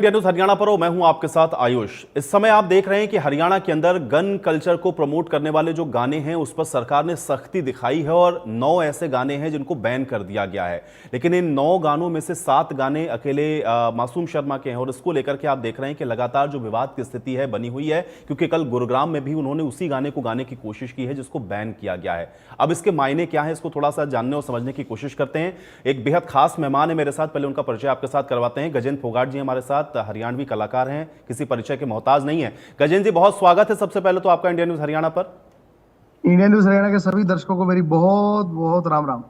India news Haryana पर हो, मैं हूं आपके साथ आयुष। इस समय आप देख रहे हैं कि हरियाणा के अंदर गन कल्चर को प्रमोट करने वाले जो गाने हैं उस पर सरकार ने सख्ती दिखाई है और 9 ऐसे गाने हैं जिनको बैन कर दिया गया है। लेकिन इन 9 गानों में से 7 गाने अकेले मासूम शर्मा के हैं और इसको लेकर के आप देख रहे हैं कि लगातार जो विवाद की स्थिति है बनी हुई है, क्योंकि कल गुरुग्राम में भी उन्होंने उसी गाने को गाने की कोशिश की है जिसको बैन किया गया है। अब इसके मायने क्या है, इसको थोड़ा सा जानने और समझने की कोशिश करते हैं। एक बेहद खास मेहमान है मेरे साथ, पहले उनका परिचय आपके साथ करवाते हैं। गजेंद्र फोगाट जी हमारे साथ, हरियाणवी कलाकार हैं, किसी परिचय के मोहताज नहीं है। गजेंद्र जी, बहुत स्वागत है सबसे पहले तो आपका इंडिया न्यूज़ हरियाणा पर। इंडिया न्यूज़ हरियाणा के सभी दर्शकों को मेरी बहुत बहुत राम राम।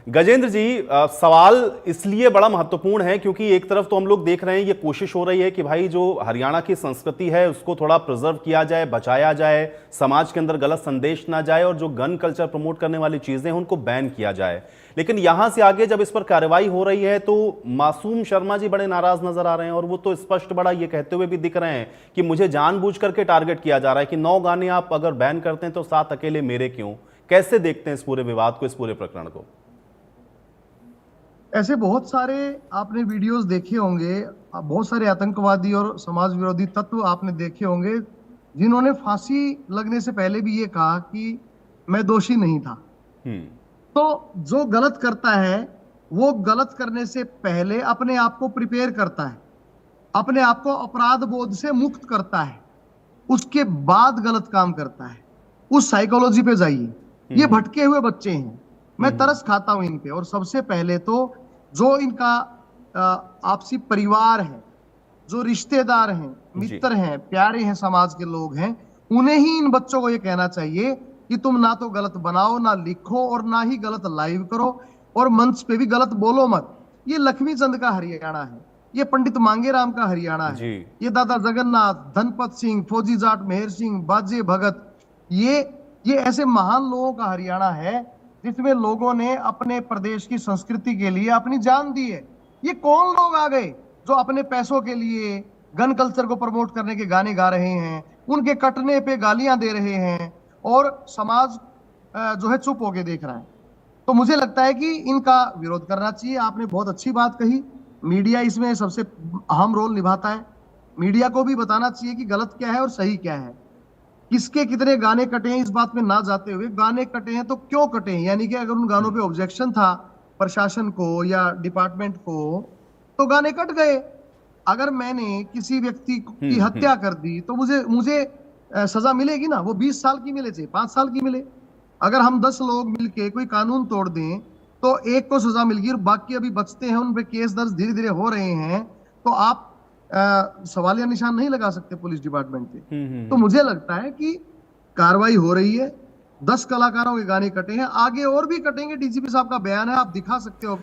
गजेंद्र जी, सवाल इसलिए बड़ा महत्वपूर्ण है क्योंकि एक तरफ तो हम लोग देख रहे हैं, ये कोशिश हो रही है कि भाई जो हरियाणा की संस्कृति है उसको थोड़ा प्रिजर्व किया जाए, बचाया जाए, समाज के अंदर गलत संदेश ना जाए और जो गन कल्चर प्रमोट करने वाली चीजें हैं उनको बैन किया जाए। लेकिन यहां से आगे जब इस पर कार्रवाई हो रही है तो मासूम शर्मा जी बड़े नाराज नजर आ रहे हैं और वो तो स्पष्ट बड़ा ये कहते हुए भी दिख रहे हैं कि मुझे जानबूझ करके टारगेट किया जा रहा है कि 9 गाने आप अगर बैन करते हैं तो 7 अकेले मेरे क्यों। कैसे देखते हैं इस पूरे विवाद को, इस पूरे प्रकरण को? ऐसे बहुत सारे आपने वीडियोस देखे होंगे, बहुत सारे आतंकवादी और समाज विरोधी तत्व आपने देखे होंगे जिन्होंने फांसी लगने से पहले भी ये कहा कि मैं दोषी नहीं था। तो जो गलत करता है वो गलत करने से पहले अपने आप को प्रिपेयर करता है, अपने आप को अपराध बोध से मुक्त करता है, उसके बाद गलत काम करता है। उस साइकोलॉजी पे जाइए। ये भटके हुए बच्चे हैं, मैं तरस खाता हूं इन पे। और सबसे पहले तो जो इनका आपसी परिवार है, जो रिश्तेदार हैं, मित्र हैं, प्यारे हैं, समाज के लोग हैं, उन्हें ही इन बच्चों को ये कहना चाहिए कि तुम ना तो गलत बनाओ, ना लिखो और ना ही गलत लाइव करो और मंच पे भी गलत बोलो मत। ये लक्ष्मी चंद का हरियाणा है, ये पंडित मांगेराम का हरियाणा है, ये दादा जगन्नाथ, धनपत सिंह, फौजी जाट मेहर सिंह, बाजे भगत, ये ऐसे महान लोगों का हरियाणा है जिसमें लोगों ने अपने प्रदेश की संस्कृति के लिए अपनी जान दी है। ये कौन लोग आ गए जो अपने पैसों के लिए गन कल्चर को प्रमोट करने के गाने गा रहे हैं, उनके कटने पे गालियां दे रहे हैं और समाज जो है चुप होके देख रहा है। तो मुझे लगता है कि इनका विरोध करना चाहिए। आपने बहुत अच्छी बात कही, मीडिया इसमें सबसे अहम रोल निभाता है। मीडिया को भी बताना चाहिए कि गलत क्या है और सही क्या है, किसके कितने गाने कटे हैं, इस बात में ना जाते हुए गाने कटे हैं तो क्यों कटे हैं, यानी कि अगर उन गानों पे ऑब्जेक्शन था प्रशासन को या डिपार्टमेंट को तो गाने कट गए। अगर मैंने किसी व्यक्ति की हत्या कर दी तो मुझे सजा मिलेगी ना, वो 20 साल की मिले चाहे 5 साल की मिले। अगर हम 10 लोग मिलके कोई कानून तोड़ दें तो एक को सजा मिल गई और बाकी अभी बचते हैं, उन पे केस दर्ज धीरे धीरे हो रहे हैं, तो आप सवालिया निशान नहीं लगा सकते पुलिस डिपार्टमेंट पे। तो मुझे लगता है कि कार्रवाई हो रही है, 10 कलाकारों के गाने कटे हैं, आगे और भी कटेंगे। डीजीपी साहब का बयान है, आप दिखा सकते हो।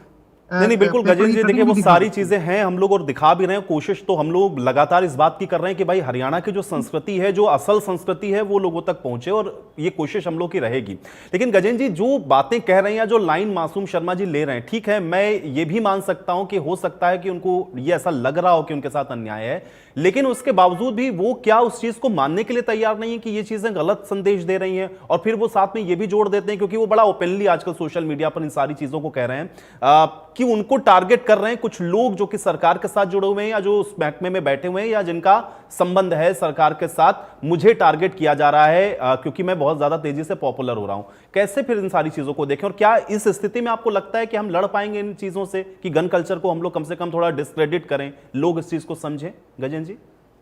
नहीं, बिल्कुल गजेंद्र जी, देखिए वो सारी चीजें हैं, हम लोग और दिखा भी रहे हैं। कोशिश तो हम लोग लगातार इस बात की कर रहे हैं कि भाई हरियाणा की जो संस्कृति है, जो असल संस्कृति है, वो लोगों तक पहुंचे और ये कोशिश हम लोग की रहेगी। लेकिन गजेंद्र जी, जो बातें कह रहे हैं या जो लाइन मासूम शर्मा जी ले रहे हैं, ठीक है, मैं ये भी मान सकता हूं कि हो सकता है कि उनको ये ऐसा लग रहा हो कि उनके साथ अन्याय है, लेकिन उसके बावजूद भी वो क्या उस चीज को मानने के लिए तैयार नहीं है कि ये चीजें गलत संदेश दे रही हैं। और फिर वो साथ में ये भी जोड़ देते हैं, क्योंकि वो बड़ा ओपनली आजकल सोशल मीडिया पर इन सारी चीजों को कह रहे हैं कि उनको टारगेट कर रहे हैं कुछ लोग जो कि सरकार के साथ जुड़े हुए हैं या जो उस महकमे में बैठे हुए हैं या जिनका संबंध है सरकार के साथ। मुझे टारगेट किया जा रहा है क्योंकि मैं बहुत ज्यादा तेजी से पॉपुलर हो रहा हूं। कैसे फिर इन सारी चीजों को देखें और क्या इस स्थिति में आपको लगता है कि हम लड़ पाएंगे इन चीजों से कि गन कल्चर को हम लोग कम से कम थोड़ा डिस्क्रेडिट करें, लोग इस चीज को समझें? गजेंद्र जी,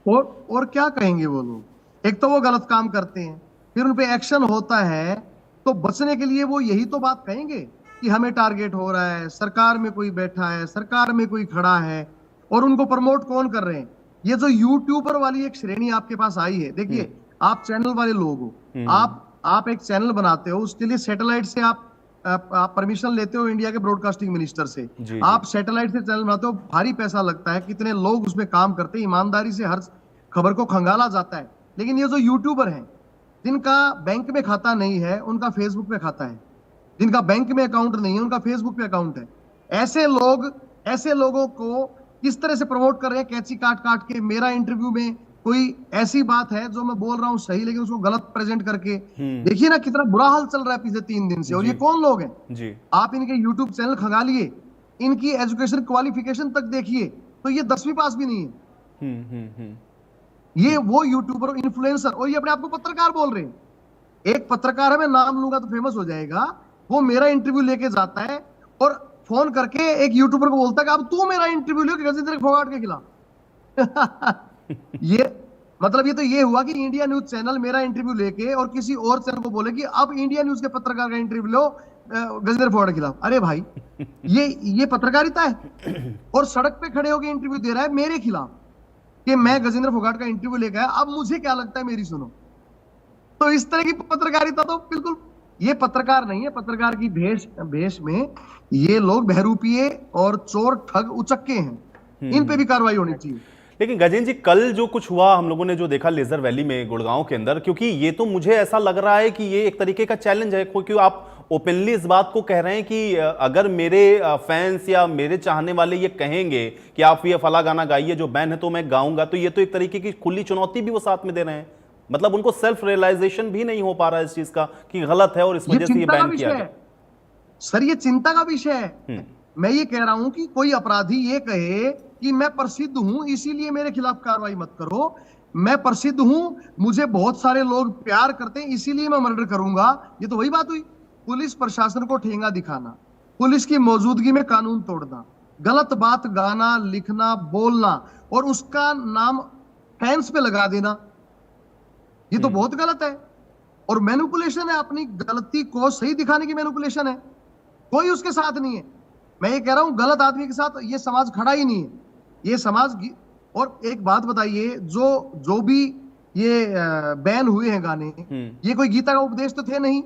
और क्या कहेंगे वो लोग? एक तो वो गलत काम करते हैं, फिर उन पे एक्शन होता है, तो बचने के लिए वो यही तो बात कहेंगे कि हमें टारगेट हो रहा है, सरकार में कोई बैठा है, सरकार में कोई खड़ा है। और उनको प्रमोट कौन कर रहे हैं? ये जो यूट्यूबर वाली एक श्रेणी आपके पास आई है, देखिए आप चैनल वाले लोग हो, आप एक चैनल बनाते हो, उसके लिए सैटेलाइट से आप परमिशन लेते हो इंडिया के ब्रॉडकास्टिंग मिनिस्टर से। आप सैटेलाइट से चैनल बनाते हो, भारी पैसा लगता है, कितने लोग उसमें काम करते हैं, ईमानदारी से हर खबर को खंगाला जाता है। लेकिन ये जो यूट्यूबर हैं जिनका बैंक में खाता नहीं है, उनका फेसबुक पे खाता है, जिनका बैंक में अकाउंट नहीं है, उनका फेसबुक पे अकाउंट है, ऐसे लोगों को किस तरह से प्रमोट कर रहे हैं, कैंची काट काट के। मेरा इंटरव्यू में कोई ऐसी बात है जो मैं बोल रहा हूं सही, लेकिन उसको गलत प्रेजेंट करके। देखिए ना कितना बुरा हाल चल रहा है पिछले 3 दिन से। और ये कौन लोग हैं? आप इनके यूट्यूब चैनल खंगालिए, इनकी एजुकेशन क्वालिफिकेशन तक देखिए तो ये 10वीं पास भी नहीं है। ये वो यूट्यूबर और इन्फ्लुएंसर, और ये अपने आप को पत्रकार बोल रहे हैं। एक पत्रकार है, मैं नाम लूंगा तो फेमस हो जाएगा, वो मेरा इंटरव्यू लेके जाता है और फोन करके एक यूट्यूबर को बोलता है कि अब तू मेरा इंटरव्यू ले गजेंद्र फोगाट के खिलाफ। ये मतलब ये तो ये हुआ कि इंडिया न्यूज चैनल मेरा इंटरव्यू लेके और किसी और चैनल को बोले कि अब इंडिया न्यूज के पत्रकार का इंटरव्यू लो गजेंद्र फोगाट के खिलाफ। अरे भाई, ये पत्रकारिता है। और सड़क पे खड़े होकर इंटरव्यू दे रहा है मेरे खिलाफ कि मैं गजेंद्र फोगाट का इंटरव्यू लेके आया, अब मुझे क्या लगता है मेरी सुनो। तो इस तरह की पत्रकारिता तो बिल्कुल, ये पत्रकार नहीं है। पत्रकार की भेष में ये लोग बहरूपिये और चोर ठग उचक्के हैं, इन पे भी कार्रवाई होनी चाहिए। लेकिन गजेंद्र जी, कल जो कुछ हुआ हम लोगों ने जो देखा लेजर वैली में गुड़गांव के अंदर, क्योंकि ये तो मुझे ऐसा लग रहा है कि ये एक तरीके का चैलेंज है, क्योंकि आप ओपनली इस बात को कह रहे हैं कि अगर मेरे फैंस या मेरे चाहने वाले ये कहेंगे कि आप ये फला गाना गाइए जो बैन है तो मैं गाऊंगा, तो ये तो एक तरीके की खुली चुनौती भी वो साथ में दे रहे हैं। मतलब उनको सेल्फ रियलाइजेशन भी नहीं हो पा रहा है इस चीज का कि गलत है और इस वजह से ये बैन किया गया। सर ये चिंता का विषय है। मैं ये कह रहा हूं कि कोई अपराधी ये कहे कि मैं प्रसिद्ध हूं इसीलिए मेरे खिलाफ कार्रवाई मत करो, मैं प्रसिद्ध हूं, मुझे बहुत सारे लोग प्यार करते हैं इसीलिए मैं मर्डर करूंगा, ये तो वही बात हुई। पुलिस प्रशासन को ठेंगा दिखाना, पुलिस की मौजूदगी में कानून तोड़ना, गलत बात गाना, लिखना, बोलना और उसका नाम फैंस पे लगा देना, ये तो बहुत गलत है। और मैनिपुलेशन है, अपनी गलती को सही दिखाने की मैनिपुलेशन है, कोई उसके साथ नहीं है। मैं ये कह रहा हूं गलत आदमी के साथ ये समाज खड़ा ही नहीं है, ये समाज। और एक बात बताइए, जो भी ये बैन हुए हैं गाने, ये कोई गीता का उपदेश तो थे नहीं,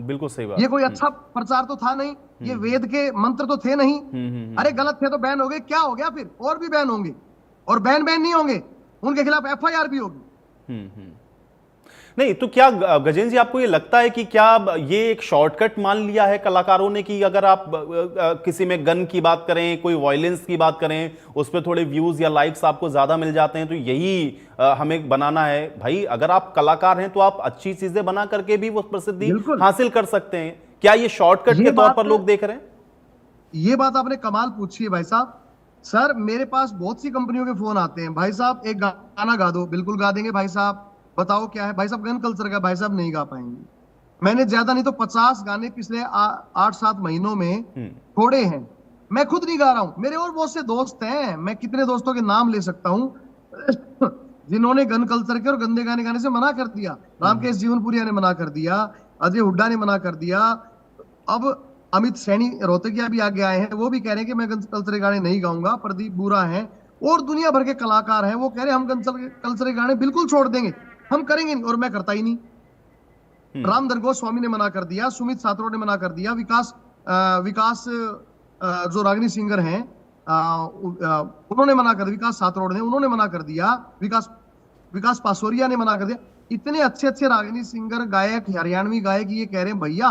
बिल्कुल सही बात। ये कोई अच्छा प्रचार तो था नहीं, ये वेद के मंत्र तो थे नहीं। अरे गलत थे तो बैन हो गए, क्या हो गया फिर? और भी बैन होंगे, और बैन नहीं होंगे, उनके खिलाफ एफआईआर भी होगी। नहीं तो क्या गजेंद्र जी, आपको ये लगता है कि क्या ये एक शॉर्टकट मान लिया है कलाकारों ने कि अगर आप किसी में गन की बात करें, कोई वायलेंस की बात करें, उस पर थोड़े व्यूज या लाइक्स आपको ज्यादा मिल जाते हैं, तो यही हमें बनाना है? भाई अगर आप कलाकार हैं तो आप अच्छी चीजें बना करके भी वो प्रसिद्धि हासिल कर सकते हैं। क्या ये शॉर्टकट के तौर पर लोग देख रहे हैं? ये बात आपने कमाल पूछी है भाई साहब। सर मेरे पास बहुत सी कंपनियों के फोन आते हैं, भाई साहब एक गाना गा दो। बिल्कुल गा देंगे भाई साहब, बताओ क्या है? भाई साहब गन कल्चर का, भाई साहब नहीं गा पाएंगे। मैंने ज्यादा नहीं तो 50 गाने पिछले 8-7 महीनों में छोड़े हैं, मैं खुद नहीं गा रहा हूं, मेरे और बहुत से दोस्त हैं, मैं कितने दोस्तों के नाम ले सकता हूं जिन्होंने गन कल्चर के और गंदे गाने गाने से मना कर दिया। रामकेश जीवनपुरिया ने मना कर दिया, अजय हुड्डा ने मना कर दिया, अब अमित सैनी रोहतकिया भी आगे आए हैं, वो भी कह रहे हैं कि मैं गन कल्चर गाने नहीं गाऊंगा। प्रदीप बुरा है और दुनिया भर के कलाकार हैं, वो कह रहे हैं हम कल्चर के गाने बिल्कुल छोड़ देंगे, हम करेंगे नहीं, और मैं करता ही नहीं। रामधन गोस्वामी ने मना कर दिया, सुमित सात्रों ने मना कर दिया, विकास जो रागिनी सिंगर हैं उन्होंने मना कर दिया, विकास सात्रोड़ ने उन्होंने मना कर दिया, विकास पासोरिया ने मना कर दिया। इतने अच्छे अच्छे रागिनी सिंगर, गायक, हरियाणवी गायक ये कह रहे हैं भैया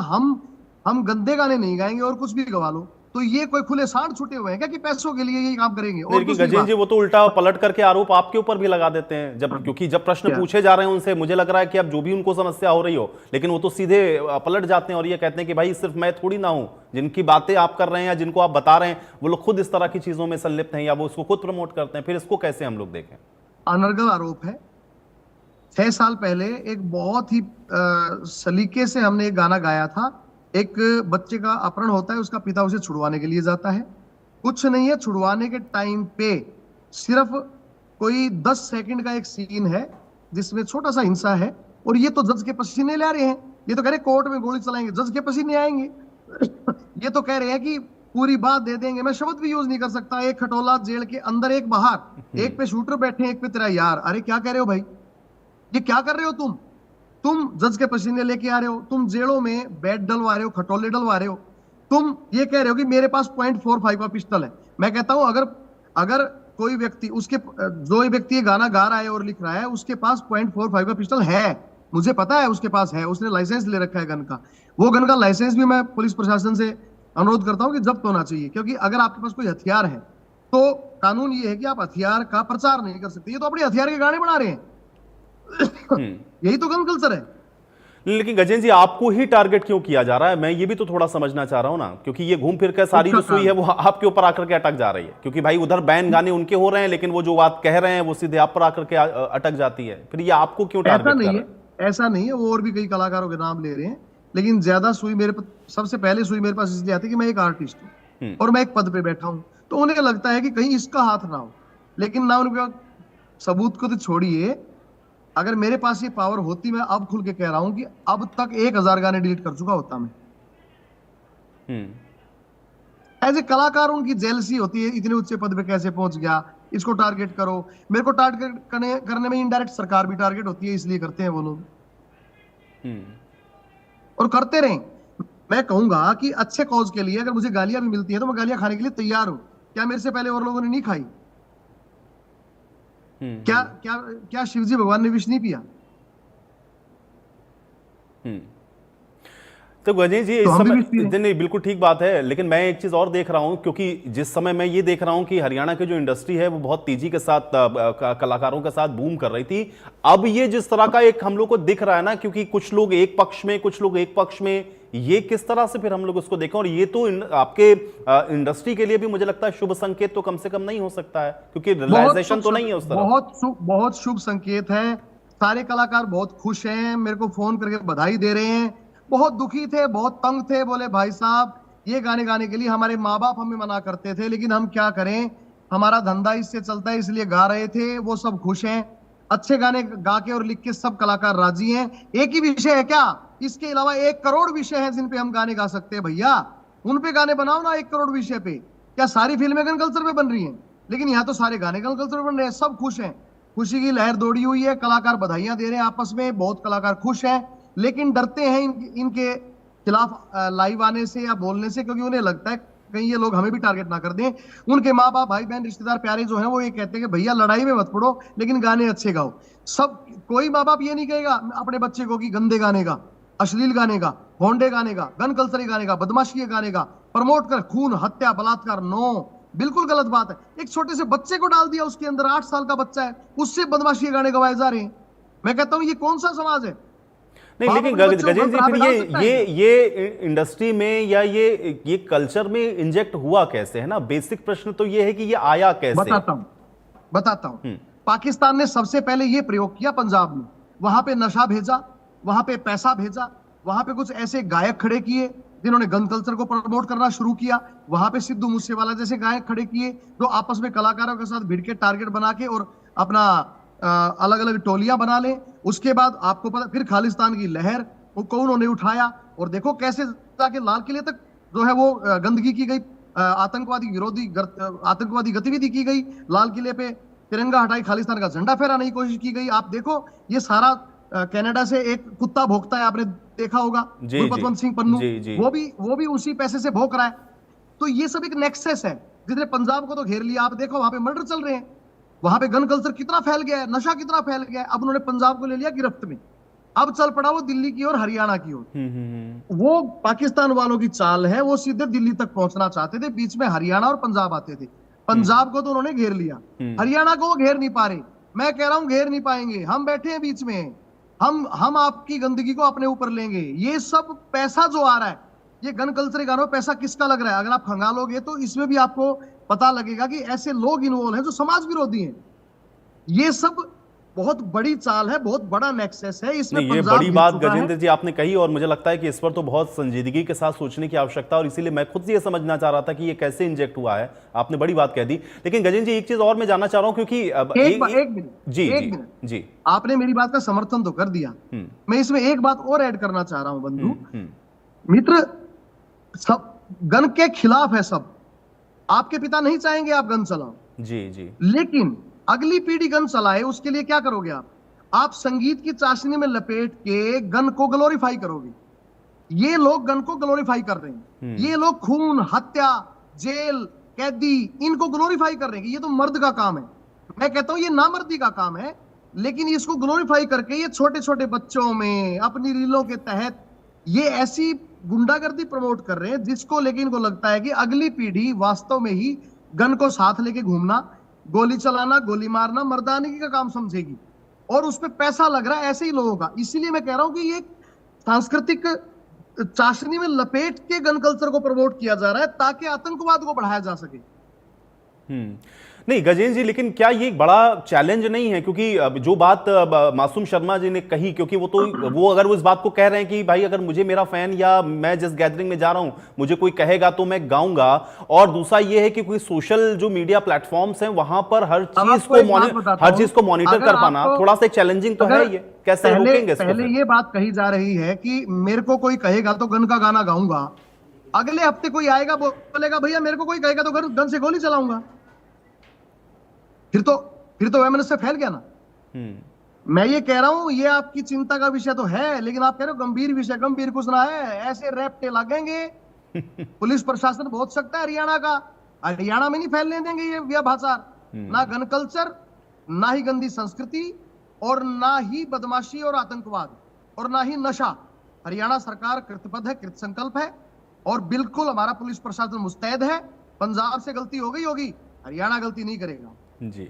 हम गंदे गाने नहीं गाएंगे और कुछ भी गवा लो। तो ये कोई खुले सांड छुटे हुए हैं क्या कि पैसों के लिए ये काम करेंगे? और गजेंद्र जी वो तो उल्टा पलट करके आरोप आपके ऊपर भी लगा देते हैं, क्योंकि जब प्रश्न पूछे जा रहे हैं उनसे, मुझे लग रहा है कि अब जो भी उनको समस्या हो रही हो, लेकिन वो तो सीधे पलट जाते हैं और ये कहते हैं कि भाई सिर्फ मैं थोड़ी ना हूं, जिनकी बातें आप कर रहे हैं या जिनको आप बता रहे हैं वो लोग खुद इस तरह की चीजों में संलिप्त हैं या वो उसको खुद प्रमोट करते हैं। फिर इसको कैसे हम लोग देखें? अनर्गल आरोप है। 6 साल पहले एक बहुत ही सलीके से हमने एक गाना गाया था। एक बच्चे का अपहरण होता है, उसका पिता उसे छुड़वाने के लिए जाता है, कुछ नहीं है, छुड़वाने के टाइम पे सिर्फ कोई 10 सेकंड का एक सीन है जिसमें छोटा सा हिंसा है, और ये तो जज के पसीने ले रहे हैं, ये तो कह रहे कोर्ट में गोली चलाएंगे, जज के पसीने आएंगे ये तो कह रहे हैं कि पूरी बात दे देंगे। मैं शब्द भी यूज नहीं कर सकता, एक खटोला जेल के अंदर, एक बाहर, एक पे शूटर बैठे, एक पे तेरा यार। अरे क्या कह रहे हो भाई, ये क्या कर रहे हो तुम जज के पसीने लेके आ रहे हो, तुम जेलों में बेड डलवा रहे हो, खटोले डलवा रहे हो, तुम ये कह रहे हो कि मेरे पास .45 का पिस्टल है। मैं कहता हूं अगर कोई व्यक्ति, उसके जो व्यक्ति ये गाना गा रहा है और लिख रहा है, उसके पास .45 का पिस्टल है, मुझे पता है उसके पास है, उसने लाइसेंस ले रखा है गन का, वो गन का लाइसेंस भी मैं पुलिस प्रशासन से अनुरोध करता हूं कि जब्त होना चाहिए, क्योंकि अगर आपके पास कोई हथियार है तो कानून ये है कि आप हथियार का प्रचार नहीं कर सकते। ये तो अपने हथियार के गाने बना रहे हैं यही तो गन कल्चर है। लेकिन गजेंद्र जी आपको ही टारगेट क्यों किया जा रहा है, मैं ये भी तो थोड़ा समझना चाह रहा हूं ना, क्योंकि ये घूम फिर कर सारी जो सुई है वो आपके ऊपर आकर के अटक जा रही है, क्योंकि भाई उधर बैन गाने उनके हो रहे हैं लेकिन वो जो बात कह रहे हैं वो सीधे आप पर आकर के अटक जाती है, फिर ये आपको क्यों ऐसा टारगेट कर नहीं रहा है, ऐसा नहीं है, वो और भी कई कलाकारों के नाम ले रहे हैं, लेकिन ज्यादा सुई मेरे पर, सबसे पहले सुई मेरे पास इसलिए आती है कि मैं एक आर्टिस्ट हूँ और मैं एक पद पे बैठा हूँ, तो उन्हें लगता है कि कहीं इसका हाथ ना हो, लेकिन ना उनका सबूत को तो छोड़िए, अगर मेरे पास ये पावर होती, मैं अब खुल के कह रहा हूं कि अब तक 1000 गाने डिलीट कर चुका होता मैं। एज ए कलाकार उनकी जेलसी होती है, इतने ऊंचे पद पे कैसे पहुंच गया, इसको टारगेट करो। मेरे को टारगेट करने में इनडायरेक्ट सरकार भी टारगेट होती है, इसलिए करते हैं वो लोग, और करते रहें। मैं कहूंगा कि अच्छे कॉज के लिए अगर मुझे गालियां भी मिलती है तो मैं गालियां खाने के लिए तैयार हूं। क्या मेरे से पहले और लोगों ने नहीं खाई? क्या क्या क्या शिवजी भगवान ने विष नहीं पिया? तो गजेंद्र जी इस तो हम भी समय नहीं, बिल्कुल ठीक बात है, लेकिन मैं एक चीज और देख रहा हूं, क्योंकि जिस समय मैं ये देख रहा हूं कि हरियाणा की जो इंडस्ट्री है वो बहुत तेजी के साथ कलाकारों के साथ बूम कर रही थी, अब ये जिस तरह का एक हम लोग को दिख रहा है ना, क्योंकि कुछ लोग एक पक्ष में कुछ लोग एक पक्ष में, ये किस तरह से फिर हम लोग उसको देखें? और ये तो आपके इंडस्ट्री के लिए भी मुझे लगता है शुभ संकेत तो कम से कम नहीं हो सकता है, क्योंकि रियलाइजेशन तो नहीं है उस तरह। बहुत शुभ संकेत है। सारे कलाकार बहुत खुश हैं, मेरे को फोन करके बधाई दे रहे हैं। बहुत दुखी थे, बहुत तंग थे, बोले भाई साहब ये गाने गाने के लिए हमारे माँ बाप हमें मना करते थे, लेकिन हम क्या करें, हमारा धंधा इससे चलता है, इसलिए गा रहे थे। वो सब खुश हैं, अच्छे गाने गा के और लिख के सब कलाकार राजी हैं। एक ही विषय है क्या? इसके अलावा 1 करोड़ विषय हैं जिन पे हम गाने गा सकते हैं भैया, उन पे गाने बनाओ ना। 1 करोड़ विषय पे क्या सारी फिल्में गन कल्चर पे बन रही हैं? लेकिन यहाँ तो सारे गाने गन कल्चर पे बन रहे हैं, सब खुश हैं, खुशी की लहर दौड़ी हुई है, कलाकार बधाइयां दे रहे हैं आपस में, बहुत कलाकार खुश हैं, लेकिन डरते हैं इनके खिलाफ लाइव आने से या बोलने से, क्योंकि उन्हें लगता है कहीं ये लोग हमें भी टारगेट ना कर दें। उनके माँ बाप, भाई बहन, रिश्तेदार, प्यारे जो हैं वो ये कहते हैं कि भैया लड़ाई में मत पड़ो, लेकिन गाने अच्छे गाओ। सब, कोई माँ बाप ये नहीं कहेगा अपने बच्चे को कि गंदे गाने का, अश्लील गाने का, भोंडे गाने का, गन कल्चरी गाने का, बदमाशी गाने का प्रमोट कर खून, हत्या, बलात्कार, नो, बिल्कुल गलत बात है। एक छोटे से बच्चे को डाल दिया उसके अंदर, 8 साल का बच्चा है, उससे बदमाशी गाने गवाए जा रहे हैं। मैं कहता हूं ये कौन सा समाज है? नहीं, लेकिन गजेंद्र जी फिर ये इंडस्ट्री में या ये कल्चर में इंजेक्ट हुआ कैसे, है ना? बेसिक प्रश्न तो ये है कि ये आया कैसे। बताता हूं। पाकिस्तान ने सबसे पहले ये प्रयोग किया पंजाब में, वहां पे नशा भेजा, वहां पे पैसा भेजा, वहां पे कुछ ऐसे गायक खड़े किए जिन्होंने गन कल्चर को प्रमोट करना शुरू किया, वहां पे सिद्धू मूसेवाला जैसे गायक खड़े किए जो आपस में कलाकारों के साथ भिड़ के टारगेट बना के और अपना अलग अलग टोलियां बना लें। उसके बाद आपको पता, फिर खालिस्तान की लहर को उन्होंने उठाया, और देखो कैसे जाके लाल किले तक जो है वो गंदगी की गई, आतंकवादी गतिविधि की गई, लाल किले पे तिरंगा हटाई, खालिस्तान का झंडा फहराने की कोशिश की गई। आप देखो ये सारा कनाडा से एक कुत्ता भोंकता है, आपने देखा होगा, गुरपतवंत सिंह पन्नू, वो भी उसी पैसे से भोंक रहा है। तो ये सब एक नेक्सस है, जिसने पंजाब को तो घेर लिया। आप देखो वहां पे मर्डर चल रहे हैं, वहां पे गन कल्चर कितना फैल गया है, नशा कितना फैल गया है। अब उन्होंने पंजाब को ले लिया गिरफ्त में, अब चल पड़ा वो दिल्ली की और हरियाणा की ओर। वो पाकिस्तान वालों की चाल है, वो सीधे दिल्ली तक पहुंचना चाहते थे, बीच में हरियाणा और पंजाब आते थे। पंजाब को तो उन्होंने घेर लिया, हरियाणा को वो घेर नहीं पा रहे। मैं कह रहा हूं घेर नहीं पाएंगे, हम बैठे हैं बीच में, हम आपकी गंदगी को अपने ऊपर लेंगे। ये सब पैसा जो आ रहा है, ये गन कल्चर गानों में पैसा किसका लग रहा है, अगर आप खंगालोगे तो इसमें भी आपको पता लगेगा कि ऐसे लोग इन्वॉल्व हैं जो समाज विरोधी हैं। ये सब बहुत बड़ी चाल है, बहुत बड़ा नेक्सस है इसमें। ये बड़ी बात गजेंद्र जी आपने कही, और मुझे लगता है कि इस पर तो बहुत संजीदगी के साथ सोचने की आवश्यकता, और इसीलिए मैं खुद से ये समझना चाह रहा था कि ये कैसे इंजेक्ट हुआ है। आपने बड़ी बात कह दी, लेकिन गजेंद्र जी एक चीज और मैं जानना चाह रहा हूं, क्योंकि एक मिनट जी, आपने मेरी बात का समर्थन तो कर दिया, मैं इसमें एक बात और ऐड करना चाह रहा हूं बंधु मित्र, सब गन के खिलाफ है सब। आपके पिता नहीं चाहेंगे आप गन चलाओ, जी, लेकिन अगली पीढ़ी गन चलाए, उसके लिए क्या करोगे आप संगीत की चाशनी में लपेट के गन को ग्लोरीफाई करोगे। ये लोग गन को ग्लोरीफाई कर रहे हैं, ये लोग खून, हत्या, जेल, कैदी, इनको ग्लोरीफाई कर रहे हैं। ये तो मर्द का काम है, मैं कहता हूं ये नामर्दी का काम है, लेकिन इसको ग्लोरीफाई करके ये छोटे छोटे बच्चों में अपनी रीलों के तहत ये ऐसी गुंडागर्दी प्रमोट कर रहे हैं जिसको लेकिन इनको लगता है कि अगली पीढ़ी वास्तव में ही गन को साथ लेके घूमना, गोली चलाना, गोली मारना मर्दानगी का काम समझेगी, और उस पर पैसा लग रहा है ऐसे ही लोगों का। इसीलिए मैं कह रहा हूं कि ये सांस्कृतिक चाशनी में लपेट के गन कल्चर को प्रमोट किया जा रहा है ताकि आतंकवाद को बढ़ाया जा सके। नहीं गजेंद्र जी, लेकिन क्या ये एक बड़ा चैलेंज नहीं है? क्योंकि जो बात मासूम शर्मा जी ने कही, क्योंकि वो अगर वो इस बात को कह रहे हैं कि भाई अगर मुझे मेरा फैन या मैं जिस गैदरिंग में जा रहा हूं मुझे कोई कहेगा तो मैं गाऊंगा, और दूसरा ये है कि कोई सोशल जो मीडिया प्लेटफॉर्म्स हैं वहां पर हर चीज को मॉनिटर कर पाना थोड़ा सा चैलेंजिंग तो है। ये कैसे रोकेंगे इसको? पहले ये बात कही जा रही है कि मेरे को कोई कहेगा तो गन का गाना गाऊंगा, अगले हफ्ते कोई आएगा बोलेगा भैया मेरे को कोई कहेगा तो गन से गोली चलाऊंगा, फिर तो वैमनस्य फैल गया ना। मैं ये कह रहा हूं ये आपकी चिंता का विषय तो है, लेकिन आप कह रहे हो गंभीर विषय। गंभीर कुछ ना है, ऐसे रैप्टे लगेंगे। पुलिस प्रशासन बहुत सख्त है हरियाणा का, हरियाणा में नहीं फैलने देंगे ये व्यभिचार, ना गन कल्चर, ना ही गंदी संस्कृति, और ना ही बदमाशी और आतंकवाद, और ना ही नशा। हरियाणा सरकार कृतबद्ध है, कृत संकल्प है, और बिल्कुल हमारा पुलिस प्रशासन मुस्तैद है। पंजाब से गलती हो गई होगी, हरियाणा गलती नहीं करेगा जी।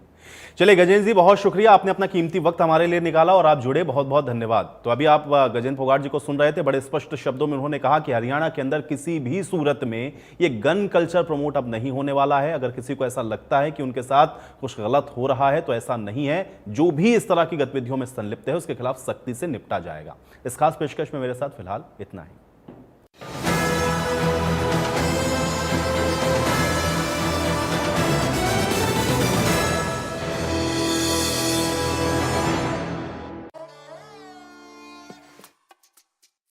चलिए गजेंद्र जी, बहुत शुक्रिया, आपने अपना कीमती वक्त हमारे लिए निकाला और आप जुड़े, बहुत बहुत धन्यवाद। तो अभी आप गजेंद्र फोगाट जी को सुन रहे थे, बड़े स्पष्ट शब्दों में उन्होंने कहा कि हरियाणा के अंदर किसी भी सूरत में ये गन कल्चर प्रमोट अब नहीं होने वाला है। अगर किसी को ऐसा लगता है कि उनके साथ कुछ गलत हो रहा है तो ऐसा नहीं है। जो भी इस तरह की गतिविधियों में संलिप्त है उसके खिलाफ सख्ती से निपटा जाएगा। इस खास पेशकश में मेरे साथ फिलहाल इतना ही।